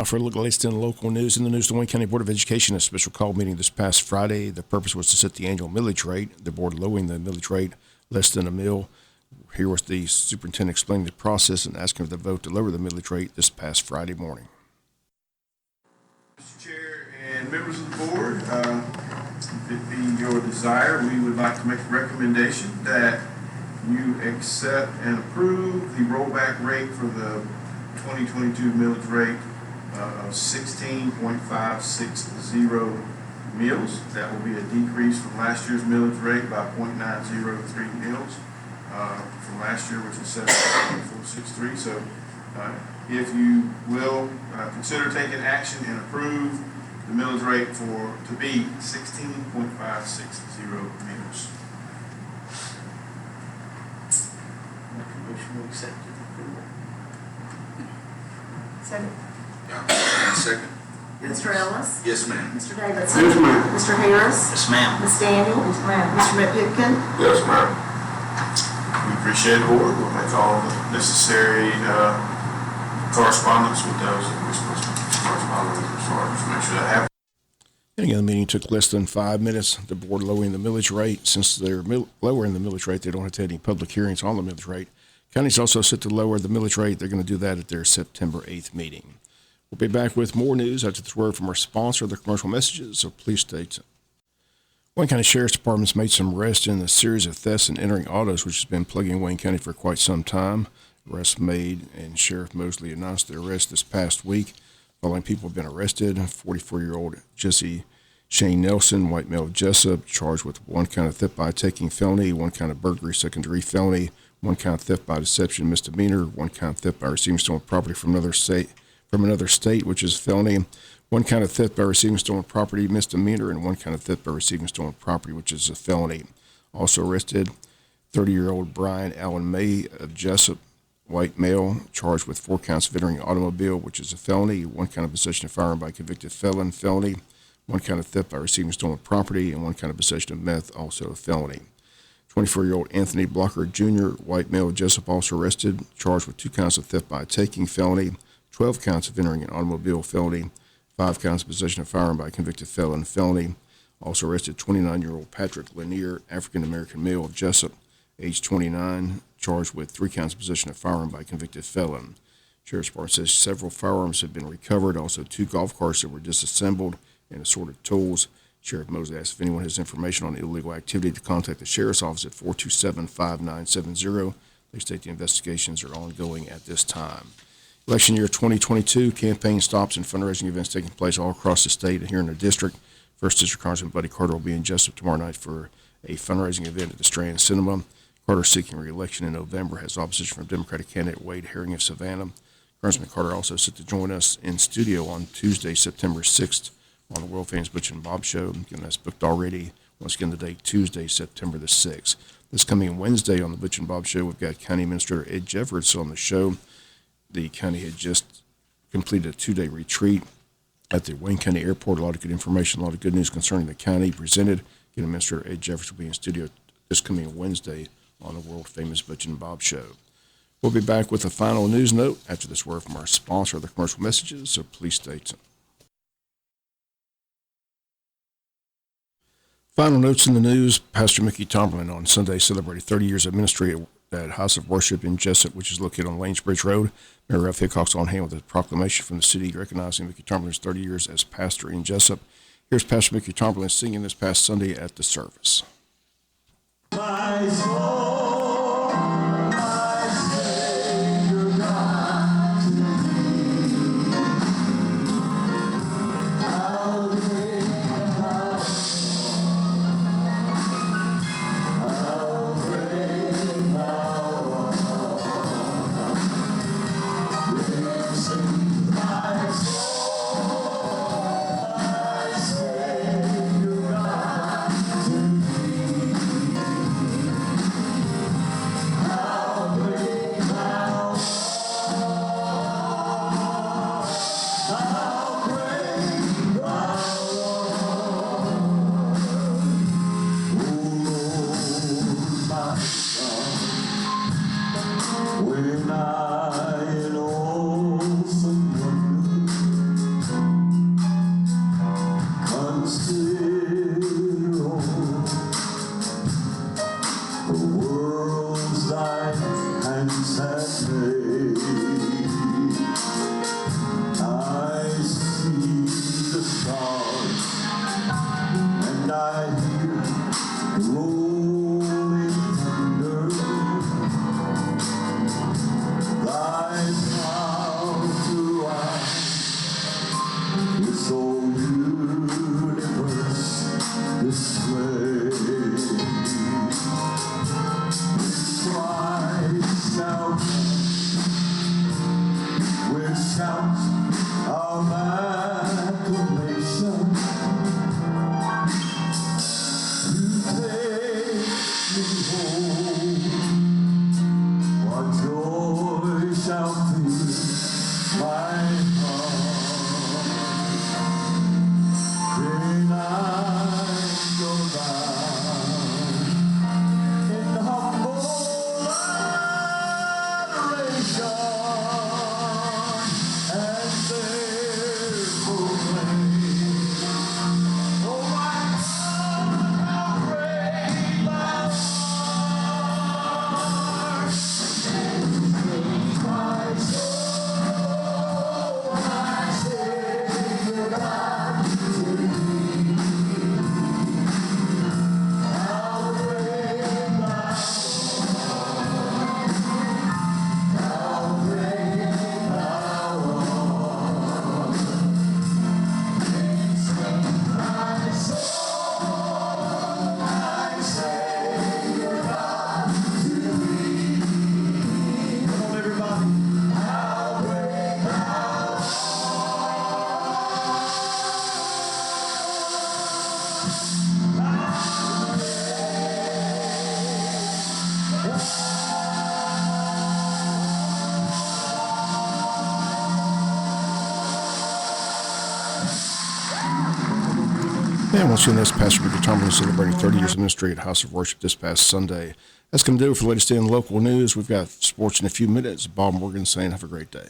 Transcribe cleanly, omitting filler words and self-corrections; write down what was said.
For a look at the latest in local news, in the news, the Wayne County Board of Education had a special call meeting this past Friday. The purpose was to set the annual millage rate. The board lowering the millage rate less than a mill. Here was the superintendent explaining the process and asking for the vote to lower the millage rate this past Friday morning. Mr. Chair and members of the board, if it be your desire, we would like to make a recommendation that you accept and approve the rollback rate for the 2022 millage rate of 16.560 mills. That will be a decrease from last year's millage rate by 0.903 mills from last year, which was 17.463. So if you will consider taking action and approve the millage rate to be 16.560 mills. Motion to accept it. Second. Second. Mr. Ellis? Yes, ma'am. Mr. Davidson? Yes, ma'am. Mr. Harris? Yes, ma'am. Ms. Daniel? Yes, ma'am. Mr. McPitkin? Yes, ma'am. We appreciate it, board. We'll make all the necessary correspondence with those that we're supposed to correspond with as far as make sure that happens. And again, the meeting took less than 5 minutes. The board lowering the millage rate. Since they're lowering the millage rate, they don't have to have any public hearings on the millage rate. County's also set to lower the millage rate. They're going to do that at their September 8th meeting. We'll be back with more news after this word from our sponsor, the commercial messages, so please stay tuned. Wayne County Sheriff's Department's made some arrests in a series of thefts and entering autos, which has been plaguing Wayne County for quite some time. Arrests made, and Sheriff Mosley announced the arrest this past week. Following people have been arrested. 44-year-old Jesse Shane Nelson, white male of Jessup, charged with 1 count of theft by taking felony, 1 count of burglary, second-degree felony, 1 count of theft by deception, misdemeanor, 1 count of theft by receiving stolen property from another state, which is felony, 1 count of theft by receiving stolen property, misdemeanor, and 1 count of theft by receiving stolen property, which is a felony. Also arrested, 30-year-old Brian Allen May of Jessup, white male, charged with 4 counts of entering an automobile, which is a felony, 1 count of possession of firearm by convicted felon, felony, 1 count of theft by receiving stolen property, and 1 count of possession of meth, also a felony. 24-year-old Anthony Blocker Jr., white male of Jessup, also arrested, charged with 2 counts of theft by taking felony, 12 counts of entering an automobile, felony, 5 counts of possession of firearm by convicted felon, felony. Also arrested 29-year-old Patrick Lanier, African-American male of Jessup, age 29, charged with 3 counts of possession of firearm by convicted felon. Sheriff's Department says several firearms have been recovered, also 2 golf carts that were disassembled and assorted tools. Sheriff Mosley asked if anyone has information on illegal activity to contact the Sheriff's Office at 427-5970. They state the investigations are ongoing at this time. Election year 2022, campaign stops and fundraising events taking place all across the state and here in the district. First District Congressman Buddy Carter will be in Jessup tomorrow night for a fundraising event at the Strand Cinema. Carter, seeking re-election in November, has opposition from Democratic candidate Wade Herring of Savannah. Congressman Carter also set to join us in studio on Tuesday, September 6th on the world famous Butch and Bob Show. Again, that's booked already. Once again, the date Tuesday, September the 6th. This coming Wednesday on the Butch and Bob Show, we've got County Administrator Ed Jeffords on the show. The county had just completed a 2-day retreat at the Wayne County Airport. A lot of good information, a lot of good news concerning the county presented. Again, Administrator Ed Jeffords will be in studio this coming Wednesday on the world famous Butch and Bob Show. We'll be back with a final news note after this word from our sponsor, the commercial messages, so please stay tuned. Final notes in the news. Pastor Mickey Tomberlin on Sunday celebrated 30 years of ministry at House of Worship in Jessup, which is located on Lanesbridge Road. Mayor Ralph Hickok's on hand with a proclamation from the city recognizing Mickey Tomberlin's 30 years as pastor in Jessup. Here's Pastor Mickey Tomberlin singing this past Sunday at the service. My soul, my Savior God, to thee. I'll bring And once again, that's Pastor Peter Tomlin celebrating 30 years of ministry at House of Worship this past Sunday. That's going to do it for the latest in local news. We've got sports in a few minutes. Bob Morgan saying have a great day.